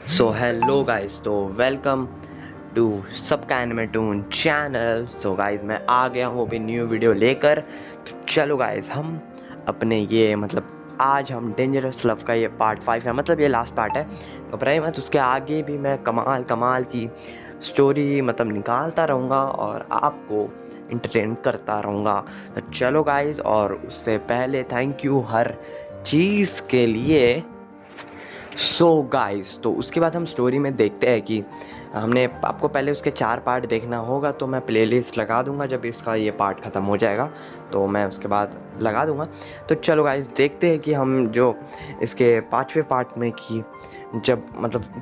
So hello guys, तो welcome to सबका एनिमेटून channel. So guys, मैं आ गया हूँ अभी न्यू वीडियो लेकर। तो चलो गाइस, हम अपने ये आज हम डेंजरस लव का ये पार्ट 5 है, मतलब ये लास्ट पार्ट है। घबराइए मत, उसके आगे भी मैं कमाल कमाल की स्टोरी निकालता रहूँगा और आपको इंटरटेन करता रहूँगा। तो चलो गाइस, और उससे पहले थैंक यू हर चीज़ के लिए। सो गाइस, तो उसके बाद हम स्टोरी में देखते हैं कि हमने आपको पहले उसके 4 पार्ट देखना होगा, तो मैं प्लेलिस्ट लगा दूंगा जब इसका ये पार्ट ख़त्म हो जाएगा, तो मैं उसके बाद लगा दूंगा। तो चलो गाइस, देखते हैं कि हम जो इसके 5वें पार्ट में कि जब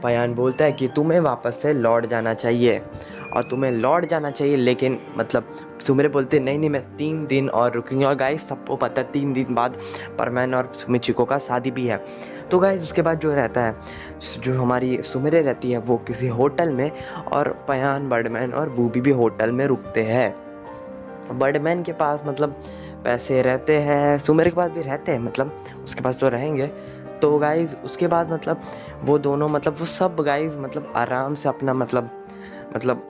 बयान बोलता है कि तुम्हें वापस से लौट जाना चाहिए और तुम्हें लौट जाना चाहिए, लेकिन सुमिरे बोलते नहीं नहीं, मैं 3 दिन और रुकेंगे। और गाइस, सबको पता है 3 दिन बाद परमैन और मिचिको का शादी भी है। तो गाइस, उसके बाद जो रहता है, जो हमारी सुमिरे रहती है वो किसी होटल में, और पयान, बर्डमैन और बूबी भी होटल में रुकते हैं। बर्डमैन के पास पैसे रहते हैं, सुमिरे के पास भी रहते हैं, उसके पास तो रहेंगे। तो गाइस, उसके बाद वो दोनों वो सब गाइस आराम से अपना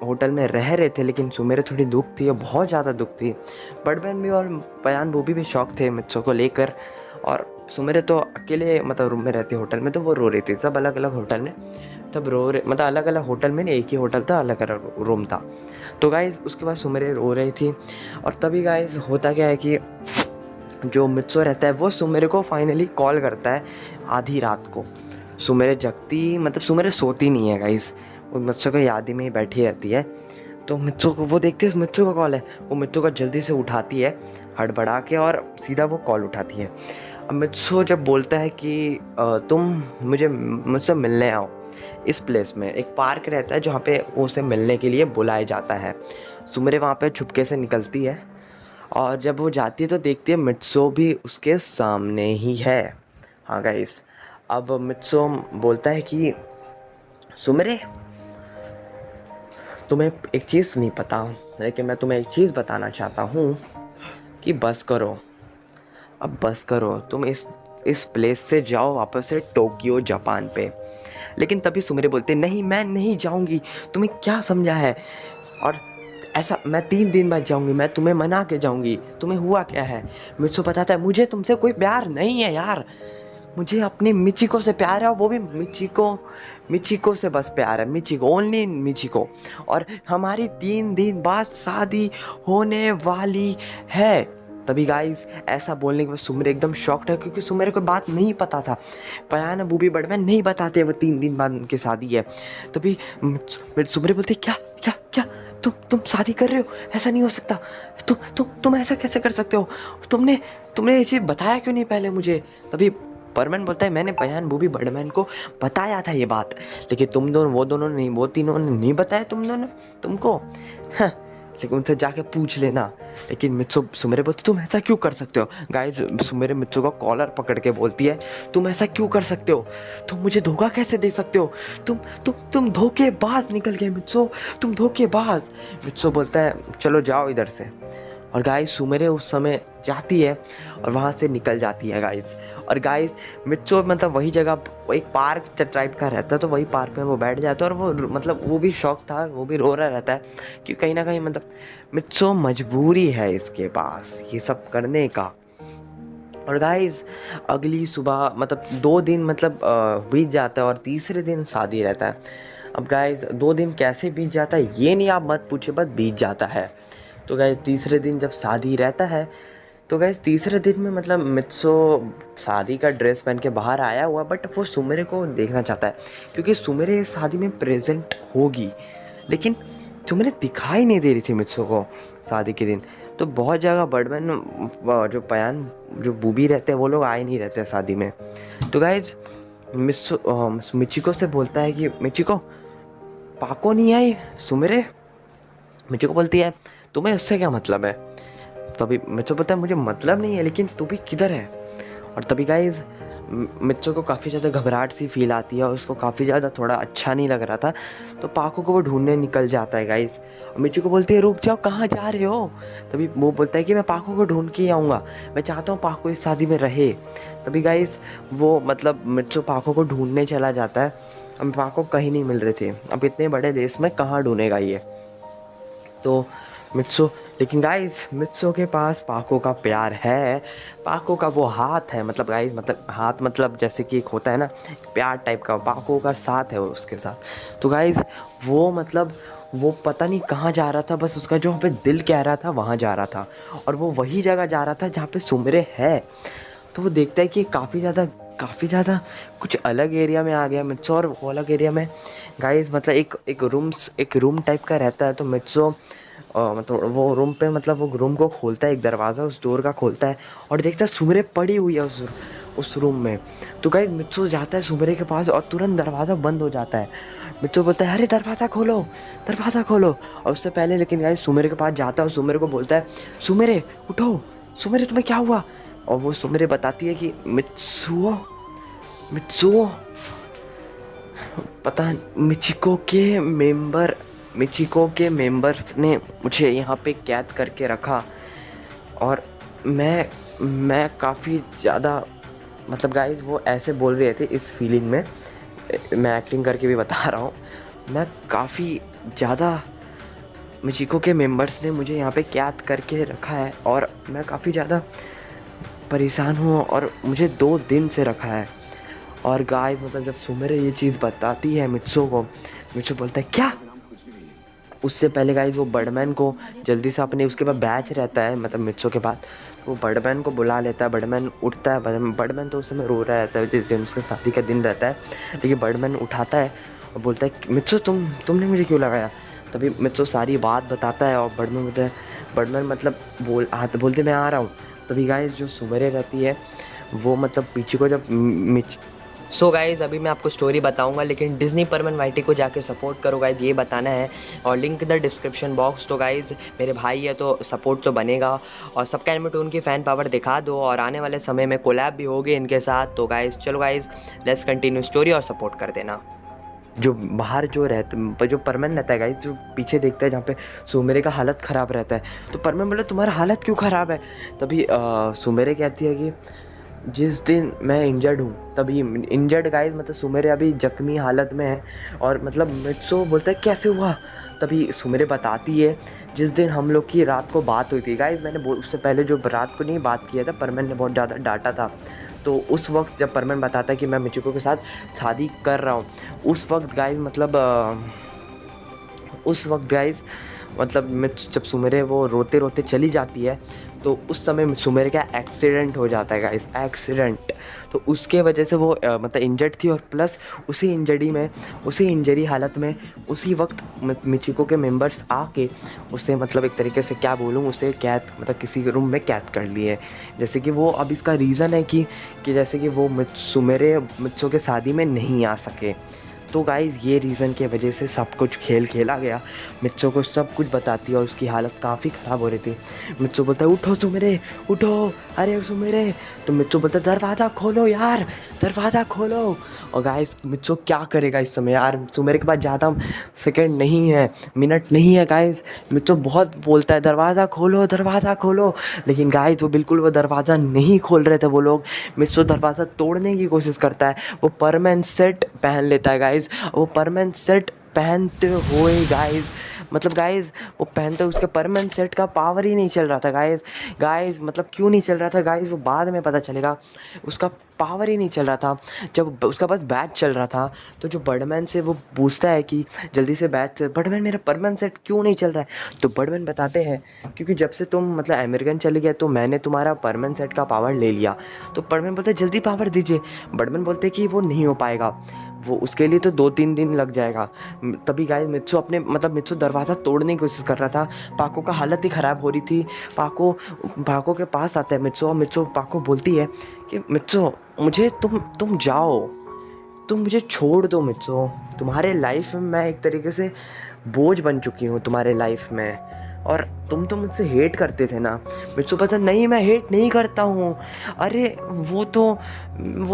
होटल में रह रहे थे। लेकिन सुमेरे थोड़ी दुख थी, बहुत ज़्यादा दुख थी। बड़बैन भी और पयान बूबी भी शौक थे मित्सो को लेकर। और सुमेरे तो अकेले रूम में रहती होटल में, तो वो रो रही थी। सब अलग अलग होटल में तब रो रहे, अलग अलग होटल में नहीं, एक ही होटल था, अलग अलग रूम था। तो गाइस, उसके बाद सुमेरे रो रही थी। और तभी गाइस होता क्या है कि जो मित्सो रहता है वो सुमेरे को फाइनली कॉल करता है आधी रात को। सुमेरे जगती, सुमेरे सोती नहीं है गाइस, वो मित्सो को याद में ही बैठी रहती है। तो मित्सो को वो देखती है, मित्सो का कॉल है, वो मित्सो को जल्दी से उठाती है हड़बड़ा के, और सीधा वो कॉल उठाती है। अब मित्सो जब बोलता है कि तुम मुझसे मिलने आओ इस प्लेस में, एक पार्क रहता है जहाँ पे उसे मिलने के लिए बुलाया जाता है। सुमेरे वहाँ पे छुपके से निकलती है, और जब वो जाती है तो देखती है मित्सो भी उसके सामने ही है। हाँ गाइस, अब मित्सो बोलता है कि सुमेरे, तुम्हें एक चीज़ नहीं पता, लेकिन मैं तुम्हें एक चीज़ बताना चाहता हूँ कि बस करो, अब बस करो, तुम इस प्लेस से जाओ वापस से टोक्यो जापान पे। लेकिन तभी सुमेरे बोलते नहीं, मैं नहीं जाऊँगी, तुम्हें क्या समझा है, और ऐसा मैं 3 दिन बाद जाऊँगी, मैं तुम्हें मना के जाऊँगी, तुम्हें हुआ क्या है। मित्सो बताता है मुझे तुमसे कोई प्यार नहीं है यार, मुझे अपनी मिचिको से प्यार है, और वो भी मिचिको से बस प्यार है, मिचिको, ओनली मिचिको। और हमारी 3 दिन बाद शादी होने वाली है। तभी गाइस, ऐसा बोलने के बाद सुमेरे एकदम शॉक्ड है, क्योंकि सुमेरे को बात नहीं पता था। पयान बूबी बड़मैन नहीं बताते वो 3 दिन बाद उनकी शादी है। तभी सुमेरे बोलते क्या क्या क्या, तुम शादी कर रहे हो, ऐसा नहीं हो सकता, तुम ऐसा कैसे कर सकते हो, तुमने ये चीज़ बताया क्यों नहीं पहले मुझे। तभी परमैन बोलता है मैंने पयान बूबी बड़मैन को बताया था ये बात, लेकिन तुम दोनों, वो दोनों नहीं, वो तीनों ने नहीं बताया तुमको। हाँ, लेकिन उनसे जाके पूछ लेना। लेकिन मित्सो सुमेरे बोलती तुम ऐसा क्यों कर सकते हो। गाइस, सुमेरे मित्सो का कॉलर पकड़ के बोलती है तुम ऐसा क्यों कर सकते हो, तुम मुझे धोखा कैसे दे सकते हो, तुम धोखेबाज निकल गए मित्सो, तुम धोखेबाज। मित्सो बोलता है चलो जाओ इधर से। और गाइस, सुमेरे उस समय जाती है और वहाँ से निकल जाती है गाइस। और गाइस, मित्सो वही जगह, एक पार्क टाइप का रहता है, तो वही पार्क में वो बैठ जाता है, और वो भी शौक था, वो भी रो रहा रहता है कि कहीं ना कहीं मित्सो मजबूरी है इसके पास ये सब करने का। और गाइस, अगली सुबह 2 दिन बीत जाता है, और तीसरे दिन शादी रहता है। अब गाइस, 2 दिन कैसे बीत जाता है ये नहीं आप मत पूछिए, बस बीत जाता है। तो गाइस, तीसरे दिन जब शादी रहता है, तो गाइस तीसरे दिन में मित्सो शादी का ड्रेस पहन के बाहर आया हुआ, बट वो सुमेरे को देखना चाहता है, क्योंकि सुमेरे शादी में प्रेजेंट होगी। लेकिन सुमेरे दिखाई नहीं दे रही थी मित्सो को शादी के दिन। तो बहुत जगह बर्डमैन, जो पयान, जो बूबी रहते हैं, वो लोग आए नहीं रहते शादी में। तो गाइज, मिचिको से बोलता है कि मिचिको, पाको नहीं आई सुमेरे। मिचिको बोलती है तुम्हें उससे क्या मतलब है। तभी मिचिको बोलता है मुझे मतलब नहीं है, लेकिन तू भी किधर है। और तभी गाइज, मित्सो को काफ़ी ज़्यादा घबराहट सी फील आती है और उसको काफ़ी ज़्यादा थोड़ा अच्छा नहीं लग रहा था। तो पाको को वो ढूंढने निकल जाता है गाइस। और मिच्चू को बोलते हैं रुक जाओ, कहाँ जा रहे हो। तभी वो बोलता है कि मैं पाको को ढूंढ के ही आऊँगा, मैं चाहता हूँ पाको इस शादी में रहे। तभी गाइस वो मतलब मिच्चू पाको को ढूंढने चला जाता है। अब पाको कहीं नहीं मिल रहे थे। अब इतने बड़े देश में कहाँ ढूंढेगा ये। तो मित्सो, लेकिन गाइस मित्सो के पास पाको का प्यार है, पाको का वो हाथ है, मतलब गाइस मतलब हाथ मतलब जैसे कि एक होता है ना प्यार टाइप का, पाको का साथ है उसके साथ। तो गाइस वो मतलब वो पता नहीं कहाँ जा रहा था, बस उसका जो वहाँ पे दिल कह रहा था वहाँ जा रहा था, और वो वही जगह जा रहा था जहाँ पे सुमरे है। तो वो देखता है कि काफ़ी ज़्यादा कुछ अलग एरिया में आ गया मित्सो, और वो अलग एरिया में गाइस मतलब एक रूम टाइप का रहता है। तो मित्सो मतलब वो रूम पे मतलब वो रूम को खोलता है, एक दरवाज़ा उस डोर का खोलता है और देखता है सुमरे पड़ी हुई है उस रूम में। तो गाइस मित्सो जाता है सुमरे के पास और तुरंत दरवाज़ा बंद हो जाता है। मित्सो बोलता है अरे दरवाज़ा खोलो, दरवाज़ा खोलो। और उससे पहले लेकिन गाइस सुमरे के पास जाता है और सुमरे को बोलता है सुमरे उठो, सुमरे तुम्हें क्या हुआ। और वो सुमरे बताती है कि मित्सुओ मित्सुओ पता मिचिको के मेंबर्स ने मुझे यहाँ पे कैद करके रखा, और मैं काफ़ी ज़्यादा मतलब गाइस वो ऐसे बोल रहे थे इस फीलिंग में, मैं एक्टिंग करके भी बता रहा हूँ, मैं काफ़ी ज़्यादा मिचिको के मेंबर्स ने मुझे यहाँ पे कैद करके रखा है और मैं काफ़ी ज़्यादा परेशान हूँ और मुझे 2 दिन से रखा है। और गाइस मतलब जब सुमेरे ये चीज़ बताती है मित्सो को, मित्सो बोलता है क्या। उससे पहले गाइस वो बर्डमैन को जल्दी से अपने उसके पास बैच रहता है मतलब मित्सो के पास, वो बर्डमैन को बुला लेता है। बर्डमैन उठता है, बर्डमैन तो उस समय रो रहा रहता है जिस दिन उसके शादी का दिन रहता है, लेकिन बर्डमैन उठाता है और बोलता है मित्सो तुमने मुझे क्यों लगाया। तभी मित्सो सारी बात बताता है और बर्डमैन बोलता है, बर्डमैन मतलब बोलते मैं आ रहा हूँ। तभी गाइस जो सुमेरे रहती है वो मतलब पीछे को जब सो गाइज़ अभी मैं आपको स्टोरी बताऊंगा, लेकिन डिज्नी परमन वाइटी को जाके सपोर्ट करो गाइज़, ये बताना है। और लिंक द डिस्क्रिप्शन बॉक्स। तो गाइज़ मेरे भाई है तो सपोर्ट तो बनेगा, और सबका एनिमेटोन की फ़ैन पावर दिखा दो, और आने वाले समय में कोलैब भी होगी इनके साथ। तो गाइज़ चलो गाइज़ लेट्स कंटिन्यू स्टोरी और सपोर्ट कर देना। जो बाहर जो रहता जो परमन रहता है गाइस, जो पीछे देखता है जहाँ पे सुमेरे का हालत ख़राब रहता है, तो परमन बोले तुम्हारा हालत क्यों ख़राब है। तभी सुमेरे कहती है कि जिस दिन मैं इंजर्ड हूँ, तभी इंजर्ड गाइस मतलब सुमेरे अभी जख्मी हालत में है। और मतलब मित्सो बोलता है कैसे हुआ। तभी सुमेरे बताती है जिस दिन हम लोग की रात को बात हुई थी गाइस, मैंने उससे पहले जो रात को नहीं बात किया था, परमन ने बहुत ज़्यादा डांटा था। तो उस वक्त जब परमन बताता है कि मैं मिचिको के साथ शादी कर रहा हूँ, उस वक्त गाइस मतलब उस वक्त गाइस मतलब जब सुमेरे वो रोते रोते चली जाती है, तो उस समय सुमेरे का एक्सीडेंट हो जाता है गाइस, एक्सीडेंट। तो उसके वजह से वो मतलब इंजर्ड थी, और प्लस उसी इंजरी हालत में उसी वक्त मिचिको के मेंबर्स आके उसे मतलब एक तरीके से क्या बोलूँ, उसे कैद मतलब किसी रूम में कैद कर लिए। जैसे कि वो अब इसका रीज़न है कि जैसे कि वो सुमेरे मित्सो के शादी में नहीं आ सके। तो गाइज़ ये रीज़न के वजह से सब कुछ खेल खेला गया। मित्सो को सब कुछ बताती है और उसकी हालत काफ़ी ख़राब हो रही थी। मित्सो बोलता है उठो सुमेरे उठो, अरे सुमेरे। तो मित्सो बोलता है दरवाज़ा खोलो यार, दरवाज़ा खोलो। और गाइज़ मित्सो क्या करेगा इस समय यार, सुमेरे के पास ज़्यादा सेकंड नहीं है, मिनट नहीं है गाइज़। मित्सो बहुत बोलता है दरवाज़ा खोलो, दरवाज़ा खोलो, लेकिन गाइज़ वो बिल्कुल वो दरवाज़ा नहीं खोल रहे थे वो लोग। मित्सो दरवाज़ा तोड़ने की कोशिश करता है, वो परमन सेट पहन लेता है गाइज़। वो परमन सेट पहनते हुए गाइज़ मतलब गाइज़ वो पहनते उसके परमन सेट का पावर ही नहीं चल रहा था गाइज़ मतलब क्यों नहीं चल रहा था गाइज़, वो बाद में पता चलेगा। उसका पावर ही नहीं चल रहा था, जब उसका बस बैच चल रहा था। तो जो बर्डमैन से वो पूछता है कि जल्दी से बैच से, बर्डमैन मेरा परमन सेट क्यों नहीं चल रहा है। तो बर्डमैन बताते हैं क्योंकि जब से तुम मतलब अमेरिकन चले गए तो मैंने तुम्हारा परमन सेट का पावर ले लिया। तो बर्डमैन बोलते जल्दी पावर दीजिए। बर्डमैन बोलते कि वो नहीं हो पाएगा, वो उसके लिए तो 2-3 दिन लग जाएगा। तभी गाइस मित्सो दरवाज़ा तोड़ने की कोशिश कर रहा था। पाको का हालत ही ख़राब हो रही थी। पाको के पास आता है मित्सो, और मित्सो पाको बोलती है कि मित्सो मुझे तुम जाओ, तुम मुझे छोड़ दो मित्सो, तुम्हारे लाइफ में मैं एक तरीके से बोझ बन चुकी हूँ तुम्हारे लाइफ में। और तुम तो मुझसे हेट करते थे ना। मित्सु पता नहीं, मैं हेट नहीं करता हूँ। अरे वो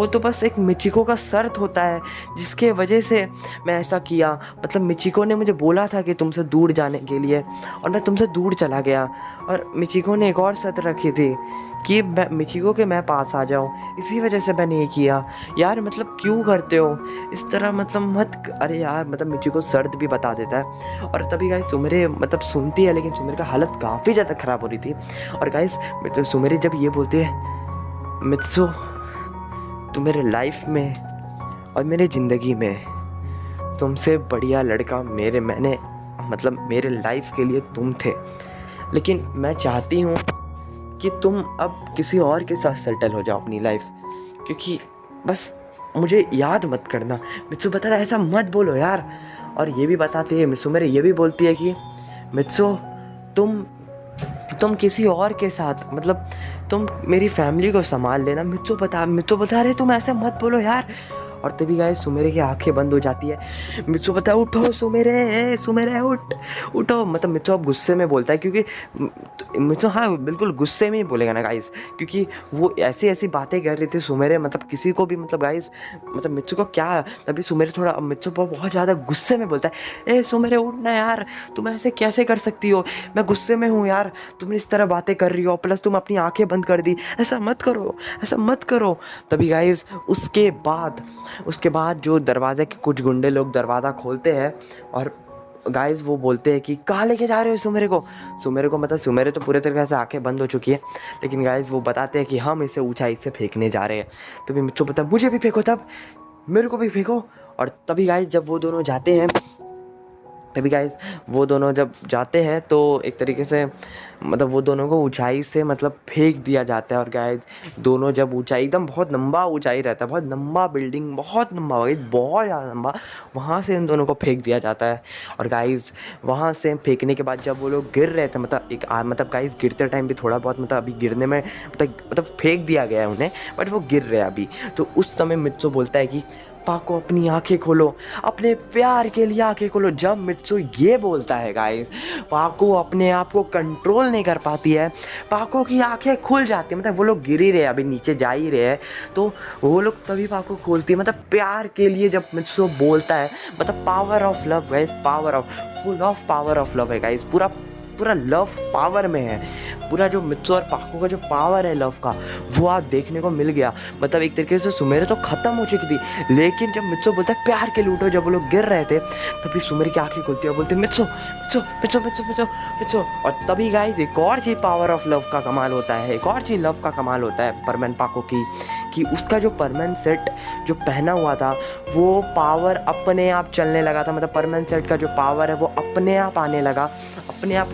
तो बस एक मिचिको का शर्त होता है जिसके वजह से मैं ऐसा किया। मतलब मिचिको ने मुझे बोला था कि तुमसे दूर जाने के लिए, और मैं तुमसे दूर चला गया। और मिचिको ने एक और शर्त रखी थी कि मिचिको के मैं पास आ जाऊँ, इसी वजह से मैंने ये किया। यार मतलब क्यों करते हो इस तरह, मतलब मत। अरे यार मतलब मिचिको शर्त भी बता देता है। और तभी गाइस सुमेरे मतलब सुनती है, लेकिन सुमेरे का हालत काफ़ी ज़्यादा ख़राब हो रही थी। और गाइस मतलब सुमेरे जब ये बोलती है, मित्सु तुम मेरे लाइफ में और मेरे ज़िंदगी में तुमसे बढ़िया लड़का मेरे लाइफ के लिए तुम थे, लेकिन मैं चाहती हूँ कि तुम अब किसी और के साथ सेटल हो जाओ अपनी लाइफ, क्योंकि बस मुझे याद मत करना। मित्सु बता रहा है ऐसा मत बोलो यार। और ये भी बताती है मित्सु, मेरे ये भी बोलती है कि मित्सु तुम किसी और के साथ मतलब तुम मेरी फैमिली को संभाल लेना। मित्सु बता रहे तुम ऐसा मत बोलो यार। और तभी गाइस सुमेरे की आंखें बंद हो जाती है। मित्सु बता, उठो सुमेरे उठो। मतलब मित्सु अब गुस्से में बोलता है, क्योंकि मित्सु हाँ बिल्कुल गुस्से में ही बोलेगा ना गाइस, क्योंकि वो ऐसी ऐसी बातें कर रही थी सुमेरे, मतलब किसी को भी मतलब गाइस मतलब मित्सु को क्या। तभी सुमेरे थोड़ा मित्सु पर बहुत ज़्यादा गुस्से में बोलता है, ए सुमेरे उठना यार, तुम ऐसे कैसे कर सकती हो, मैं गुस्से में हूँ यार, तुम इस तरह बातें कर रही हो, प्लस तुम अपनी आंखें बंद कर दी, ऐसा मत करो। तभी गाइस उसके बाद जो दरवाजे के कुछ गुंडे लोग दरवाज़ा खोलते हैं, और गाइस वो बोलते हैं कि कहाँ लेके जा रहे हो सुमेरे को मतलब सुमेरे तो पूरे तरीके से आंखें बंद हो चुकी है, लेकिन गाइस वो बताते हैं कि हम इसे ऊंचाई से फेंकने जा रहे हैं। तो भी मित्सु पता मुझे भी फेंको, तब मेरे को भी फेंको। और तभी गाइस जब वो दोनों जाते हैं तो एक तरीके से मतलब वो दोनों को ऊंचाई से मतलब फेंक दिया जाता है। और गाइस दोनों जब ऊंचाई एकदम बहुत लंबा ऊंचाई रहता है, बहुत लंबा बिल्डिंग, बहुत लंबा बहुत ज़्यादा लंबा, वहाँ से इन दोनों को फेंक दिया जाता है। और गाइस वहाँ से फेंकने के बाद जब वो लोग गिर रहे थे, मतलब गाइस गिरते टाइम भी थोड़ा बहुत मतलब अभी गिरने में मतलब फेंक दिया गया है उन्हें, बट वो गिर रहे हैं अभी। तो उस समय मित्सु बोलता है कि पाको अपनी आंखें खोलो, अपने प्यार के लिए आंखें खोलो। जब मित्सु ये बोलता है गाइस, पाको अपने आप को कंट्रोल नहीं कर पाती है, पाको की आंखें खुल जाती है। मतलब वो लोग गिर ही रहे, अभी नीचे जा ही रहे हैं, तो वो लोग तभी पाको खोलती है। मतलब प्यार के लिए जब मित्सु बोलता है, मतलब power of love guys, full of power of love है गाइस, पूरा लव पावर में है। पूरा जो मित्सु और पाको का जो पावर है लव का, वो आज देखने को मिल गया। मतलब एक तरीके से सुमेरे तो ख़त्म हो चुकी थी, लेकिन जब मित्सु बोलता है प्यार के लूटो, जब वो लोग गिर रहे थे, तभी सुमेरे की आंखें खुलती है, बोलते मित्सु। और तभी गाइस एक और चीज़ पावर ऑफ लव का कमाल होता है, एक और चीज़ लव का कमाल होता है परमानेंट पाको की, कि उसका जो परमानेंट सेट जो पहना हुआ था, वो पावर अपने आप चलने लगा था। मतलब परमानेंट सेट का जो पावर है वो अपने आप आने लगा, अपने आप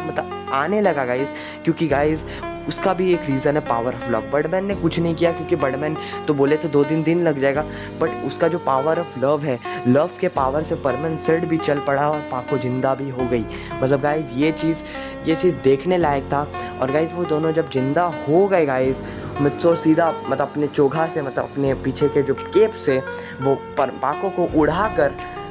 मतलब आने लगा गाइस। क्योंकि गाइस उसका भी एक रीज़न है पावर ऑफ लव। बर्डमैन ने कुछ नहीं किया, क्योंकि बर्डमैन तो बोले थे 2-3 दिन लग जाएगा, बट उसका जो पावर ऑफ लव है, लव के पावर से परमानेंट सेट भी चल पड़ा और पाको जिंदा भी हो गई। मतलब गाइस ये चीज़ देखने लायक था। और गाइस वो दोनों जब जिंदा हो गए गाइस, मित्सु सीधा मतलब अपने चोगा से, मतलब अपने पीछे के जो केप से वो पाको को उड़ाकर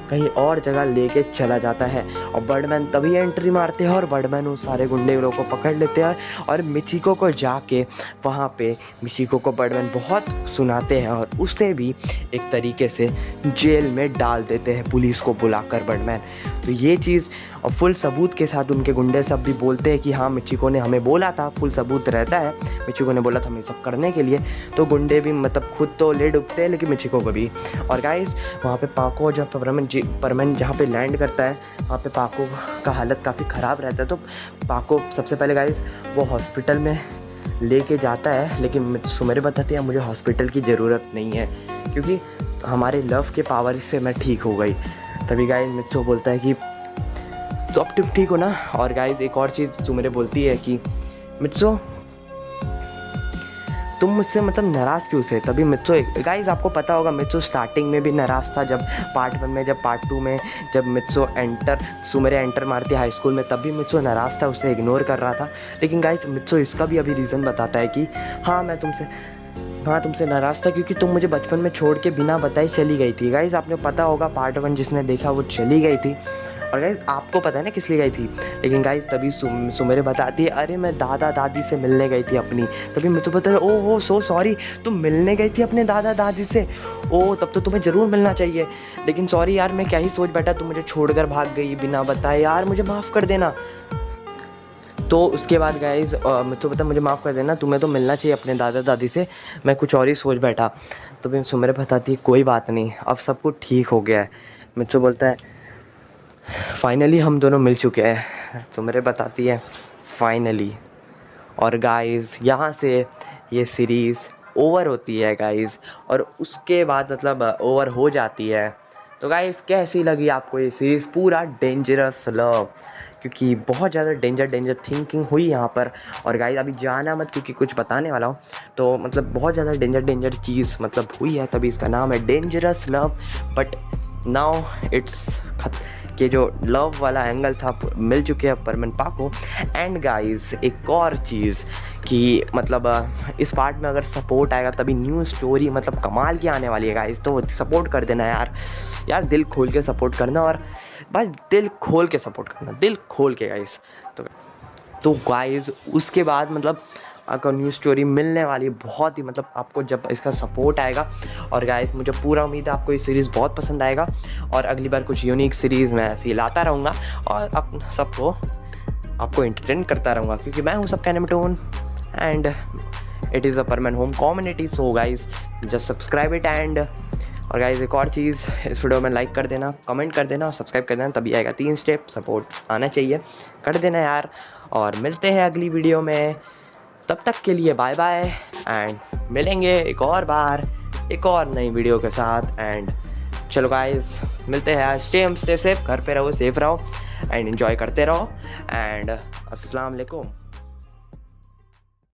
कहीं और जगह लेके चला जाता है। और बर्डमैन तभी एंट्री मारते हैं, और बर्डमैन उन सारे गुंडे लोगों को पकड़ लेते हैं, और मिचिको को जाके वहाँ पे मिचिको को बर्डमैन बहुत सुनाते हैं, और उसे भी एक तरीके से जेल में डाल देते हैं पुलिस को बुलाकर बर्डमैन। तो ये चीज़ और फुल सबूत के साथ उनके गुंडे सब भी बोलते हैं कि हाँ मिचिको ने हमें बोला था, फुल सबूत रहता है, मिचिको ने बोला था हमें सब करने के लिए। तो गुंडे भी मतलब खुद तो ले डूबते हैं, लेकिन मिचिको को भी। और गाइस वहाँ पे पाको जब परमानेंट जहाँ पे लैंड करता है, वहाँ पे पाको का हालत काफ़ी ख़राब रहता है। तो पाको सबसे पहले गाइस वो हॉस्पिटल में लेके जाता है, लेकिन सुमेरे बताते हैं मुझे हॉस्पिटल की ज़रूरत नहीं है, क्योंकि हमारे लव के पावर से मैं ठीक हो गई। तभी गाइस मित्सु बोलता है कि तो अब तुम ठीक हो ना। और गाइस एक और चीज़ सुमेरे बोलती है कि मित्सु तुम मुझसे मतलब नाराज़ क्यों थे। तभी मित्सु, गाइस आपको पता होगा मित्सु स्टार्टिंग में भी नाराज़ था, जब पार्ट 1 में, जब पार्ट 2 में जब सुमेरे एंटर मारती है हाई स्कूल में, तब भी मित्सु नाराज़ था, उसे इग्नोर कर रहा था। लेकिन गाइस मित्सु इसका भी अभी रीज़न बताता है कि हाँ मैं तुमसे नाराज़ था, क्योंकि तुम मुझे बचपन में छोड़ के बिना बताए चली गई थी। गाइस आपने पता होगा पार्ट 1 जिसने देखा वो चली गई थी। और गाइस आपको पता है ना किस लिए गई थी, लेकिन गाइस तभी सुमेरे बताती है अरे मैं दादा दादी से मिलने गई थी अपनी। तभी मैं तो पता है ओ सो सॉरी, तुम मिलने गई थी अपने दादा दादी से, ओ तब तो तुम्हें ज़रूर मिलना चाहिए, लेकिन सॉरी यार मैं क्या ही सोच बैठा, तुम मुझे छोड़कर भाग गई बिना बताए, यार मुझे माफ़ कर देना। तो उसके बाद गाइस मैं तो पता मुझे माफ़ कर देना, तुम्हें तो मिलना चाहिए अपने दादा दादी से, मैं कुछ और ही सोच बैठा। तो फिर सुमेरे बताती है कोई बात नहीं, अब सब कुछ ठीक हो गया है। मुझसे बोलता है फाइनली हम दोनों मिल चुके हैं। सुमेरे बताती है फाइनली। और गाइस यहाँ से ये सीरीज़ ओवर होती है गाइस, और उसके बाद मतलब ओवर हो जाती है। तो गाइस कैसी लगी आपको ये सीरीज़, पूरा डेंजरस लव, क्योंकि बहुत ज़्यादा डेंजर थिंकिंग हुई यहाँ पर। और गाइस अभी जाना मत, क्योंकि कुछ बताने वाला हूँ, तो मतलब बहुत ज़्यादा डेंजर चीज़ मतलब हुई है, तभी इसका नाम है dangerous love. But now it's कि जो लव वाला एंगल था मिल चुके हैं परमन पा को। एंड गाइस एक और चीज़ कि मतलब इस पार्ट में अगर सपोर्ट आएगा तभी न्यू स्टोरी मतलब कमाल की आने वाली है गाइस, तो सपोर्ट कर देना यार दिल खोल के सपोर्ट करना, और बस दिल खोल के सपोर्ट करना, दिल खोल के गाइस। तो गाइस उसके बाद मतलब आपको न्यू स्टोरी मिलने वाली है बहुत ही, मतलब आपको जब इसका सपोर्ट आएगा। और गाइस मुझे पूरा उम्मीद है आपको ये सीरीज़ बहुत पसंद आएगा, और अगली बार कुछ यूनिक सीरीज़ मैं ऐसे ही लाता रहूँगा और सबको आपको एंटरटेन करता रहूँगा, क्योंकि मैं हूँ सबका एनिमेटोन and it is a permanent home community. So guys just subscribe it. And और गाइस एक और चीज़, इस वीडियो में लाइक कर देना, कमेंट कर देना और सब्सक्राइब कर देना, तभी आएगा 3 स्टेप, सपोर्ट आना चाहिए, कर देना यार। और मिलते हैं अगली वीडियो में, तब तक के लिए बाय बाय, एंड मिलेंगे एक और बार एक और नई वीडियो के साथ। एंड चलो गाइस मिलते हैं, स्टे सेफ, घर पे रहो, सेफ रहो एंड एंजॉय करते रहो। एंड अस्सलाम वालेकुम।